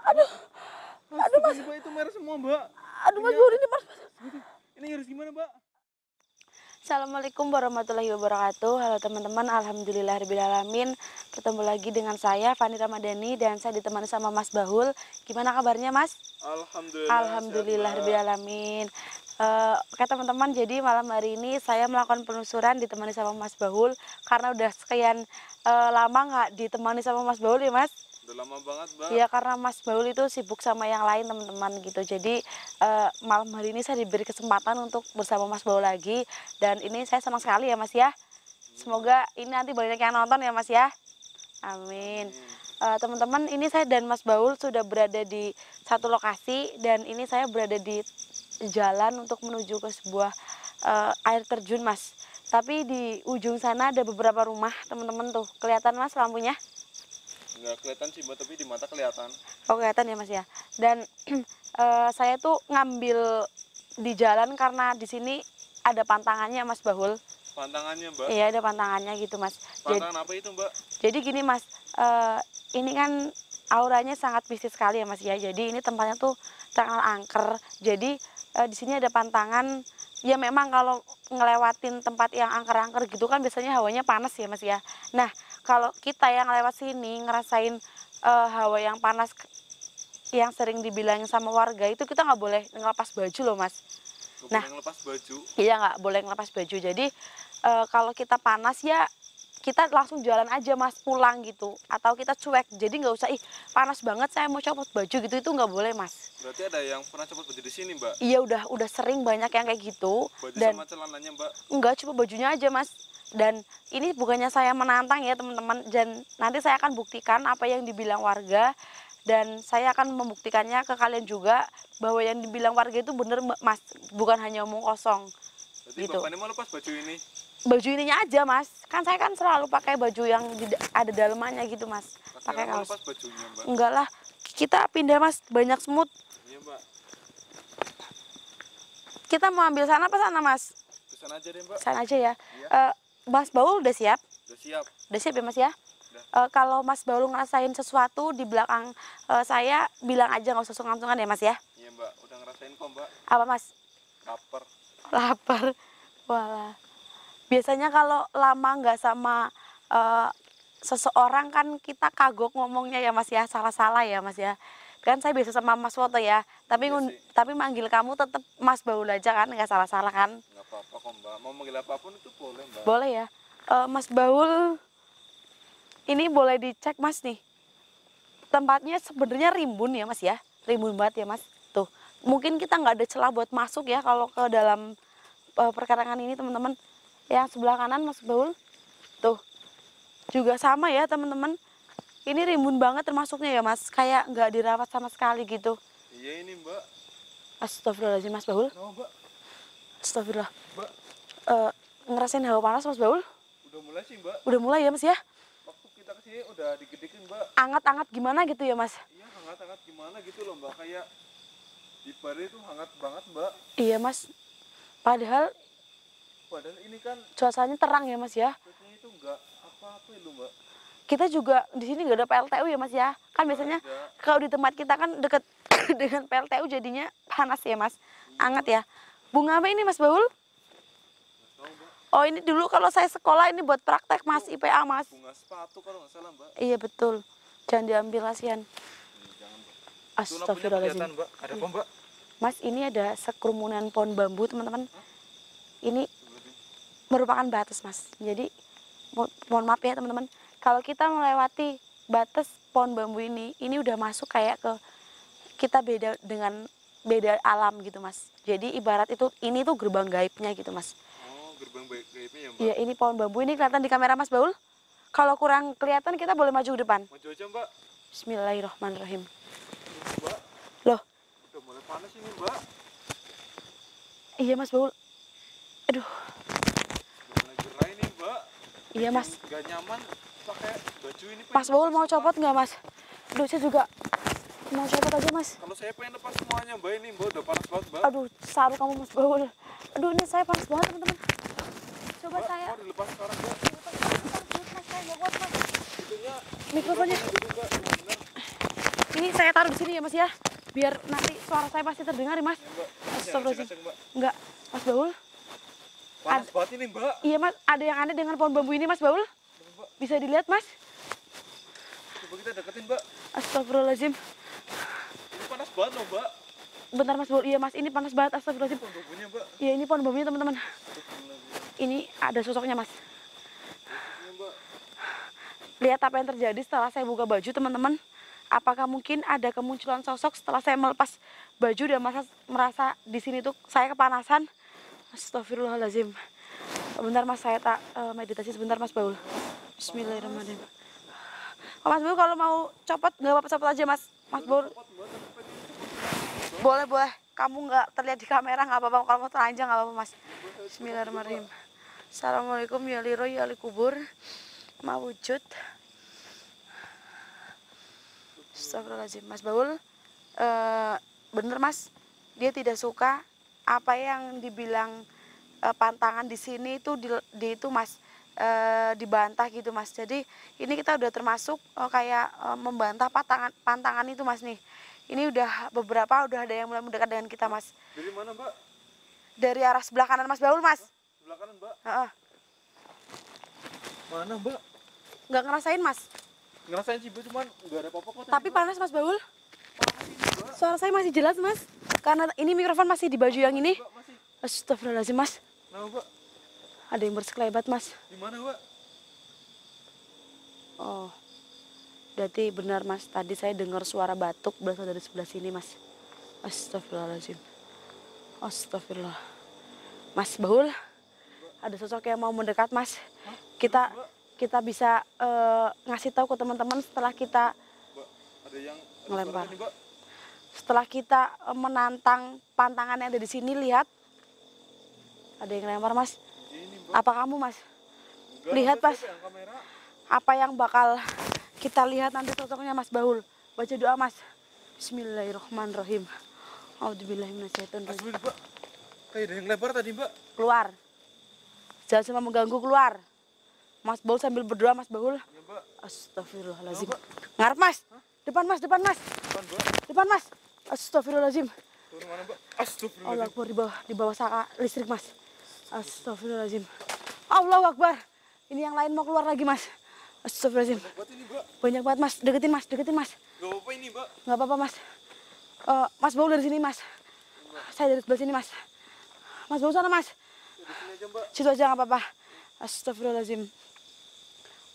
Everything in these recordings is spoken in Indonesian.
Aduh. Aduh Mas. Mbak, itu merah semua Mbak. Aduh Mas Baul ini Mas. Ini harus gimana Mbak? Assalamualaikum warahmatullahi wabarakatuh. Halo teman-teman, alhamdulillahirobbilalamin. Ketemu lagi dengan saya Fani Ramadhani dan saya ditemani sama Mas Bahul. Gimana kabarnya Mas? Alhamdulillahirobbilalamin. Oke teman-teman, jadi malam hari ini saya melakukan penelusuran ditemani sama Mas Bahul karena udah sekian lama nggak ditemani sama Mas Bahul ya Mas? Udah lama banget Mbak. Ya karena Mas Bahul itu sibuk sama yang lain teman-teman gitu. Jadi malam hari ini saya diberi kesempatan untuk bersama Mas Bahul lagi. Dan ini saya senang sekali ya Mas ya. Semoga ini nanti banyak yang nonton ya Mas ya. Amin. Teman-teman, ini saya dan Mas Bahul sudah berada di satu lokasi. Dan ini saya berada di jalan untuk menuju ke sebuah air terjun Mas. Tapi di ujung sana ada beberapa rumah teman-teman tuh. Kelihatan Mas lampunya? Nggak kelihatan sih Mbak, tapi di mata kelihatan. Oh kelihatan ya Mas ya. Dan saya tuh ngambil di jalan karena di sini ada pantangannya Mas Bahul. Pantangannya Mbak? Iya ada pantangannya gitu Mas. Pantangan apa itu Mbak? Jadi gini Mas, ini kan auranya sangat mistis sekali ya Mas ya. Jadi ini tempatnya tuh terkenal angker. Jadi di sini ada pantangan. Ya memang kalau ngelewatin tempat yang angker-angker gitu kan biasanya hawanya panas ya Mas ya. Nah kalau kita yang lewat sini ngerasain hawa yang panas yang sering dibilangin sama warga itu kita nggak boleh ngelepas baju loh Mas. Nggak boleh ngelepas baju? Iya nggak boleh ngelepas baju. Jadi kalau kita panas ya kita langsung jalan aja Mas, pulang gitu. Atau kita cuek, jadi nggak usah ih panas banget saya mau copot baju gitu, itu nggak boleh Mas. Berarti ada yang pernah copot baju di sini Mbak? Iya udah sering banyak yang kayak gitu. Baju dan sama celananya Mbak? Enggak, cuma bajunya aja Mas. Dan ini bukannya saya menantang ya teman-teman, dan nanti saya akan buktikan apa yang dibilang warga. Dan saya akan membuktikannya ke kalian juga bahwa yang dibilang warga itu bener Mas, bukan hanya omong kosong. Berarti gitu. Bapak ini mau lepas baju ini? Baju ininya aja Mas, kan saya kan selalu pakai baju yang ada dalamannya gitu Mas. Pakai kaos. Lepas bajunya Mbak? Enggak lah, kita pindah Mas, banyak semut. Iya Mbak. Kita mau ambil sana apa sana Mas? Kesana aja deh Mbak. Sana aja ya. Iya. Mas Bahul udah siap? Udah siap. Udah siap ya Mas ya? Kalau Mas Bahul ngerasain sesuatu di belakang saya, bilang aja nggak usah sungkan-sungkan ya Mas ya? Iya Mbak, udah ngerasain kok Mbak. Apa Mas? Lapar. Lapar. Walah. Biasanya kalau lama nggak sama seseorang kan kita kagok ngomongnya ya Mas ya, salah-salah ya Mas ya. Kan saya biasa sama Mas Woto ya, tapi tapi manggil kamu tetap Mas Bahul aja kan, nggak salah-salah kan? Nggak apa-apa kok Mbak, mau manggil apapun itu boleh Mbak. Boleh ya. Mas Bahul, ini boleh dicek Mas nih. Tempatnya sebenarnya rimbun ya Mas ya, rimbun banget ya Mas. Tuh, mungkin kita nggak ada celah buat masuk ya kalau ke dalam perkarangan ini teman-teman. Yang sebelah kanan Mas Bahul, tuh juga sama ya teman-teman. Ini rimbun banget termasuknya ya Mas, kayak nggak dirawat sama sekali gitu. Iya ini Mbak. Astagfirullahaladzim Mas Bahul. Oh, Mbak. Astagfirullah. Mbak. Ngerasain hawa panas Mas Bahul? Udah mulai sih Mbak. Udah mulai ya Mas ya? Waktu kita kesini udah digedekin Mbak. Anget-anget gimana gitu ya Mas? Iya hangat-hangat gimana gitu loh Mbak, kayak di Bali itu hangat banget Mbak. Iya Mas. Padahal ini kan cuacanya terang ya Mas ya? cuacanya itu enggak apa-apa itu Mbak. Kita juga di sini nggak ada PLTU ya Mas ya? Kan biasanya kalau di tempat kita kan deket dengan PLTU jadinya panas ya Mas, hangat ya. Bunga apa ini Mas Bahul? Oh ini dulu kalau saya sekolah ini buat praktek Mas, IPA Mas. Bunga sepatu kalau nggak salah Mbak. Iya betul, jangan diambil kasihan. Astagfirullahaladzim. Mbak. Ada apa Mbak? Mas ini ada sekerumunan pohon bambu teman-teman. Ini merupakan batas Mas. Jadi mohon maaf ya teman-teman. Kalau kita melewati batas pohon bambu ini udah masuk kayak ke kita beda alam gitu Mas. Jadi ibarat ini tuh gerbang gaibnya gitu Mas. Oh gerbang gaibnya ya Mbak? Iya ini pohon bambu ini kelihatan di kamera Mas Bahul. Kalau kurang kelihatan kita boleh maju ke depan. Maju aja Mbak. Bismillahirrahmanirrahim. Mbak. Loh. Udah mulai panas ini Mbak. Iya Mas Bahul. Aduh. Udah mulai gerah ini Mbak. Iya Mas. Gak nyaman pakai baju ini. Mas Bahul mau copot nggak Mas? Aduh saya juga mau copot aja Mas. Kalau saya pengen lepas semuanya Mbak, ini Mbak udah panas banget Mbak. Aduh saru kamu Mas Bahul. Aduh ini saya panas banget teman-teman. Coba Mbak, saya. mau dilepas sekarang Mbak? Saya nggak kuat Mas. Itunya Mikrofonnya. dulu, Mbak. Bener. Ini saya taruh di sini ya Mas ya. Biar nanti suara saya pasti terdengar ya Mas. Ya, Mbak. Astagfirullahaladzim. Cek, Mbak. Enggak, Mas Baul. Panas banget ini, Mbak. Iya Mas, ada yang aneh dengan pohon bambu ini Mas Baul. Mbak, Bisa dilihat Mas. coba kita deketin, Mbak. Astagfirullahaladzim. Ini panas banget loh, Mbak. Bentar Mas Baul, iya Mas, ini panas banget. Astagfirullahaladzim. Pohon bambunya, Mbak. Iya ini pohon bambunya teman-teman. Astagfirullahaladzim. Ini ada sosoknya Mas. Ini, Mbak. Lihat apa yang terjadi setelah saya buka baju teman-teman. Apakah mungkin ada kemunculan sosok setelah saya melepas baju dan merasa di sini tuh saya kepanasan. Astagfirullahaladzim. Bentar Mas, saya tak meditasi sebentar Mas Baul. Bismillahirrahmanirrahim. Oh, Mas Baul kalau mau copot nggak apa-apa, copot aja Mas. Mas Baul. Boleh boleh. Kamu nggak terlihat di kamera nggak apa-apa. Kalau mau telanjang nggak apa-apa Mas. Bismillahirrahmanirrahim. Assalamualaikum ya liro ya li kubur. Mawujud. Astagfirullahaladzim. Mas Baul, bener Mas, dia tidak suka apa yang dibilang pantangan di sini itu itu Mas, dibantah gitu Mas. Jadi ini kita udah termasuk kayak membantah pantangan itu Mas nih. Ini udah beberapa udah ada yang mulai mendekat dengan kita Mas. Dari mana, Mbak? Dari arah sebelah kanan Mas Baul Mas. Sebelah kanan, Mbak. Heeh. Mana, Mbak? Nggak ngerasain Mas. Ngerasain sih, Mbak, cuman nggak ada apa-apa kok. tadi, Tapi Mbak. panas Mas Baul. Panas ini, Mbak. Suara saya masih jelas Mas. Karena ini mikrofon masih di baju yang ini. Mbak, masih. Astagfirullahaladzim Mas. Nah, Mbak. Ada yang bersekelebat Mas. Di mana, Mbak? Oh, berarti benar Mas. Tadi saya dengar suara batuk berasal dari sebelah sini Mas. Astagfirullahaladzim. Astagfirullah. Mas Baul, ada sosok yang mau mendekat Mas. Kita bisa ngasih tahu ke teman-teman setelah kita Mbak, ada yang Ngelempar. suara nih, Mbak. setelah kita menantang pantangan yang ada di sini. Lihat, ada yang lempar Mas. Ini, Mbak. Apa kamu Mas? Enggak, Lihat, Mbak, Mas. siapa yang kamera? Apa yang bakal kita lihat nanti sosoknya Mas Baul? Baca doa Mas. Bismillahirrahmanirrahim. A'udzubillahiminasyaitonirrajim. Asli, Mbak. Kayak ada yang lempar tadi, Mbak. Keluar. Jangan cuma mengganggu, keluar. Mas Baul sambil berdoa Mas Baul. Ya, Mbak. Astagfirullahaladzim. Mbak. Ngarep Mas. Depan Mas, depan Mas. Depan, Mbak. Depan Mas. Astagfirullahaladzim. Turun mana, Mbak? Allah Astagfirullahaladzim. Akbar, di bawah saka listrik Mas. Astagfirullahaladzim. Allahu Akbar. Ini yang lain mau keluar lagi Mas. Astagfirullahaladzim. Buat ini, Mbak. Banyak banget Mas. Deketin Mas, deketin Mas. Gak apa-apa ini, Mbak. Nggak apa-apa Mas. Mas Baul dari sini Mas. Saya dari sebelah sini Mas. Mas Baul sana Mas. Di sini aja, Mbak. Situ aja nggak apa-apa. Astagfirullahaladzim.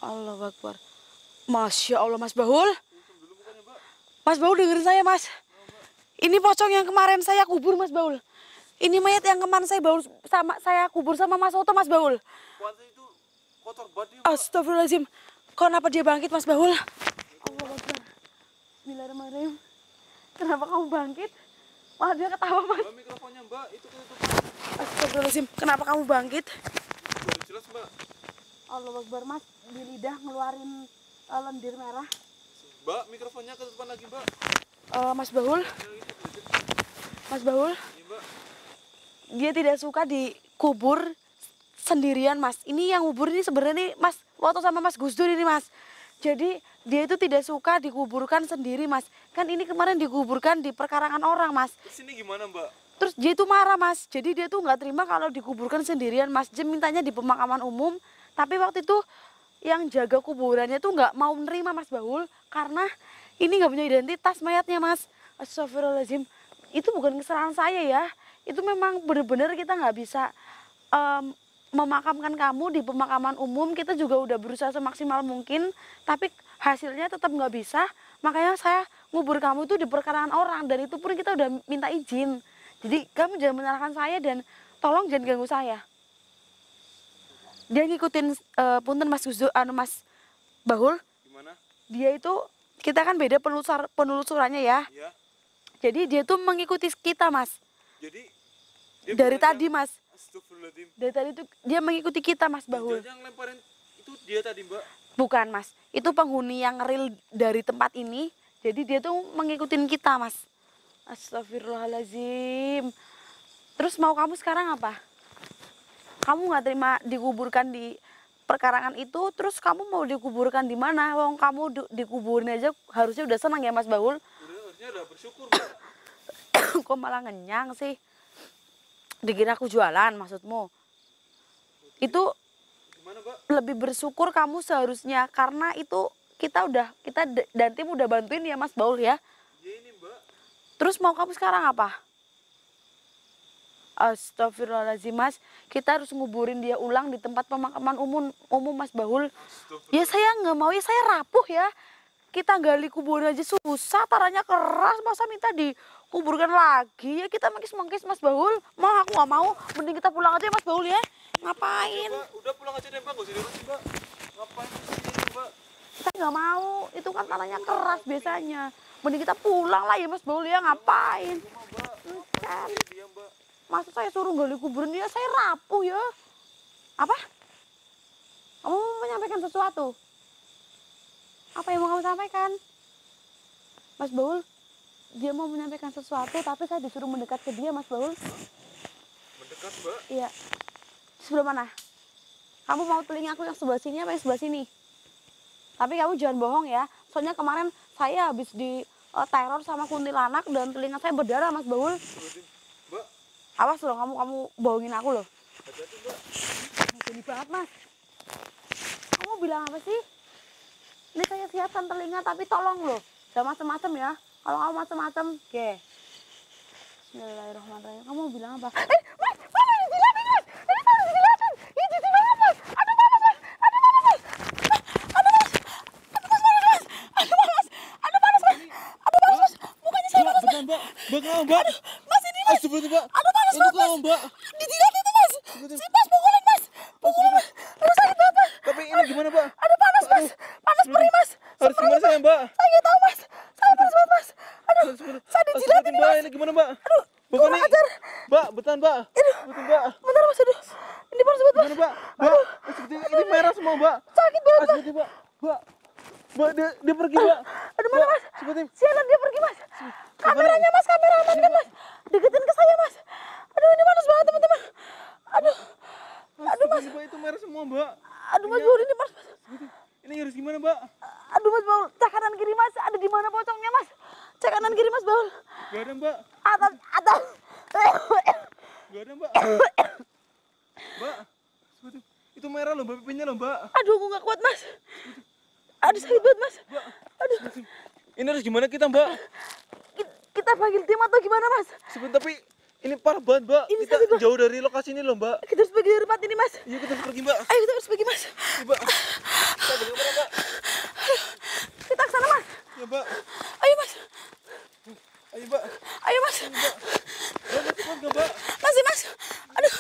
Allahu Akbar. Masya Allah Mas Baul. Dulu bukannya, Mbak. Mas Baul dengerin saya Mas. Ini pocong yang kemarin saya kubur Mas Baul. Ini mayat yang kemarin saya kubur sama Mas Oto Mas Baul. Pantai itu kotor banget, ya, Mbak. Astagfirullahaladzim. Kenapa dia bangkit Mas Baul? Allahu Akbar. Bismillahirrahmanirrahim. Kenapa kamu bangkit? Wah dia ketawa Mas. Mbak, mikrofonnya, Mbak. Itu ketutupan. Astagfirullahaladzim. Kenapa kamu bangkit? Baru jelas, Mbak. Allahu Akbar Mas. Di lidah ngeluarin lendir merah. Mbak, mikrofonnya ketutupan lagi, Mbak. Mas Baul. Mas Baul. Ini, Mbak. Dia tidak suka dikubur sendirian Mas. Ini yang kubur ini sebenarnya nih Mas Woto sama Mas Gus Dur ini Mas. Jadi dia itu tidak suka dikuburkan sendiri Mas. Kan ini kemarin dikuburkan di perkarangan orang Mas. Terus ini gimana, Mbak? Terus dia itu marah Mas. Jadi dia tuh nggak terima kalau dikuburkan sendirian Mas. Dia mintanya di pemakaman umum. Tapi waktu itu yang jaga kuburannya tuh nggak mau menerima Mas Baul. Karena ini nggak punya identitas mayatnya Mas. Astagfirullahaladzim. Itu bukan kesalahan saya ya. Itu memang benar-benar kita nggak bisa memakamkan kamu di pemakaman umum. Kita juga udah berusaha semaksimal mungkin, tapi hasilnya tetap nggak bisa. Makanya saya ngubur kamu itu di perkarangan orang, dan itu pun kita udah minta izin. Jadi kamu jangan menyalahkan saya dan tolong jangan ganggu saya. Dia ngikutin punten Mas Gus Dur, Mas Baul. Gimana? Dia itu kita kan beda penelusurannya ya. Iya. Jadi dia tuh mengikuti kita Mas. Jadi dia Dari bukannya- tadi Mas. Astagfirullahaladzim. Dari tadi tuh dia mengikuti kita Mas Baul. Yang lemparin itu dia tadi, Mbak. Bukan Mas, itu penghuni yang real dari tempat ini. Jadi dia tuh ngikutin kita Mas. Astagfirullahaladzim. Terus mau kamu sekarang apa? Kamu nggak terima dikuburkan di perkarangan itu, terus kamu mau dikuburkan di mana? Wong kamu dikuburin aja harusnya udah senang ya Mas Baul. harusnya udah bersyukur, Mbak. Kok malah ngenyang sih? Dikira aku jualan maksudmu? Itu Gimana, Mbak? lebih bersyukur kamu seharusnya, karena itu kita dan tim udah bantuin ya Mas Baul ya. Iya ini, Mbak. Terus mau kamu sekarang apa? Astagfirullahaladzim Mas, kita harus nguburin dia ulang di tempat pemakaman umum Mas Baul. Ya saya nggak mau, ya saya rapuh ya. Kita gali kuburan aja susah, taranya keras, masa minta dikuburkan lagi? Ya kita mangkis-mangkis Mas Baul. Mau aku nggak mau, mending kita pulang aja Mas Baul ya. Ngapain? Mbak, udah pulang aja deh, Mbak. Gak usah diurusin, Mbak. Ngapain sih, Mbak? Kita nggak mau, itu kan tanahnya keras biasanya. Mending kita pulang lah ya Mas Baul ya, ngapain? Mbak, Kan. dia, Mbak. Masa saya suruh gali kuburan ya, saya rapuh ya. Apa? Kamu mau menyampaikan sesuatu? Apa yang mau kamu sampaikan? Mas Baul, dia mau menyampaikan sesuatu, tapi saya disuruh mendekat ke dia, Mas Baul. Mendekat, Mbak. Iya. Sebelah mana? Kamu mau telinga aku yang sebelah sini apa yang sebelah sini? Tapi kamu jangan bohong ya. Soalnya kemarin saya habis di teror sama kuntilanak dan telinga saya berdarah, Mas Baul. Mbak, Awas loh, kamu bohongin aku loh. hati-hati, Mbak. Gini banget, Mas. Kamu bilang apa sih? Ini saya siapkan telinga, tapi tolong loh, jangan macem-macem ya. Kalau kamu macem-macem, oke. Bismillahirrahmanirrahim. Kamu bilang apa? Mas, harus dijilatin, Mas. Ini harus dijilatin. Ini jijik banget, Mas. Aduh, panas, Mas. Aduh, panas, Mas. Aduh, Mas. Aduh, Mas, panas, Mas. Aduh, panas. Aduh, panas, Mas. Aduh, panas, Mas. Mukanya saya panas, Mas. Betul, Mbak. Mbak, kenapa, Mbak? Mas, ini, Mas. Sebentar, Mbak. Aduh, panas Itu banget, Mas. kenapa, Mbak? Dijilat itu, Mas. Si Mas, pukulin, Mas. Pukulin, Mas. Aduh, sakit banget, Mas. Tapi ini gimana, Mbak? Aduh, panas, Mas. Panas perih, Mas. Harus gimana saya, Mbak? Saya nggak tahu, Mas. Saya panas banget, Mas. Aduh, saya dijilat ini, Mbak. Mas. Ini gimana, Mbak? Aduh, Mbak, kurang ini. ajar. Mbak, betul, Mbak. Betul, Mbak. Bentar, Mas. Aduh, ini panas banget, Mas. Gimana, Mbak? Mbak, seperti ini merah semua, Mbak. Sakit banget, Mas. Seperti, Mbak. Mbak. Mbak, dia pergi, Mbak. Aduh, mana, Mas? Seperti. Sialan, dia pergi, Mas. Kameranya, Mas. Kameraman kan, Mas. Deketin ke saya, Mas. Aduh, ini panas banget, teman-teman. Aduh. Aduh, Mas. Mbak, itu merah semua, Mbak. Aduh, Mas Baul, ini panas, Mas. Ini harus gimana, Mbak? Aduh, Mas Baul. Cek kanan kiri, Mas. Ada di mana pocongnya, Mas? Cek kanan kiri, Mas Baul. Gak ada, Mbak. Atas, atas. Gak ada, Mbak. Mbak, seperti itu merah loh, Mbak, pipinya loh, Mbak. Aduh, aku nggak kuat, Mas. Aduh, sakit banget, Mas. Aduh, Ini harus gimana kita, Mbak? kita panggil tim atau gimana, Mas? Sebentar, tapi ini parah banget, Mbak. Ini Kita sakit, Mbak. jauh dari lokasi ini loh, Mbak. Kita harus pergi dari tempat ini, Mas. Iya, kita harus pergi, Mbak. Ayo, kita harus pergi, Mas. Iya, Mbak. Kita pergi kemana, Mbak? Kita ke sana, Mas. Iya, Mbak. Ayo, Mas. Ayo, Mbak. Ayo, Mas. Mbak, masih kuat nggak, Mbak? Masih, Mas. Aduh.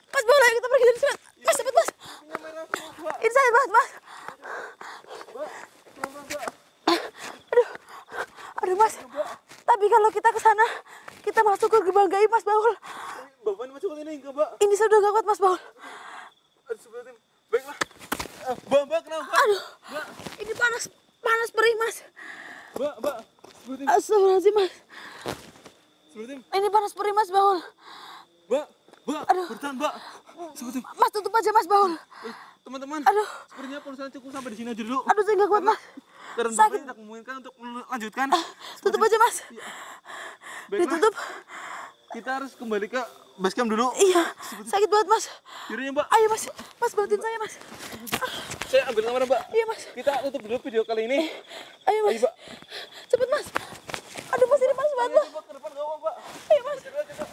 Mas, boleh kita pergi dari sini. Mas, cepet, Mas. Pipinya merah semua, Mbak. Ini saya, Mas, Mas. Mbak, pelan-pelan, Mbak. Aduh. Aduh, Mas. Tapi kalau kita ke sana, kita masuk ke gerbang gaib, Mas Baul. Bapak ini masuk ke ini enggak, Mbak? Ini saya udah gak kuat, Mas Baul. Aduh, seperti baiklah. Mbak, kenapa? Aduh. Mbak, Ini panas, panas perih, Mas. Mbak. Seperti, Astagfirullahaladzim, Mas. seperti, Ini panas perih, Mas Baul. Mbak, Aduh. bertahan, Mbak. Seperti, Mas, tutup aja, Mas Baul. teman-teman. Aduh. Sepertinya perusahaan cukup sampai di sini aja dulu. Aduh, saya gak kuat, Mas. Karena Sakit. Bapak tidak memungkinkan untuk melanjutkan. Tutup aja, Mas. Baiklah, Ditutup. kita harus kembali ke base camp dulu. Iya, sakit banget, Mas. Yaudah ya, Mbak. Ayo, Mas. Mas, bantuin saya, Mas. Saya ambil kamera, Mbak. Iya, Mas. Kita tutup dulu video kali ini. Ayo, Mas. Ayo, Mbak. Cepet, Mas. Aduh, Mas, ini panas banget, Mas. Mbak, ke depan gak apa, Mbak. Ayo, Mas. Ayo, Mbak.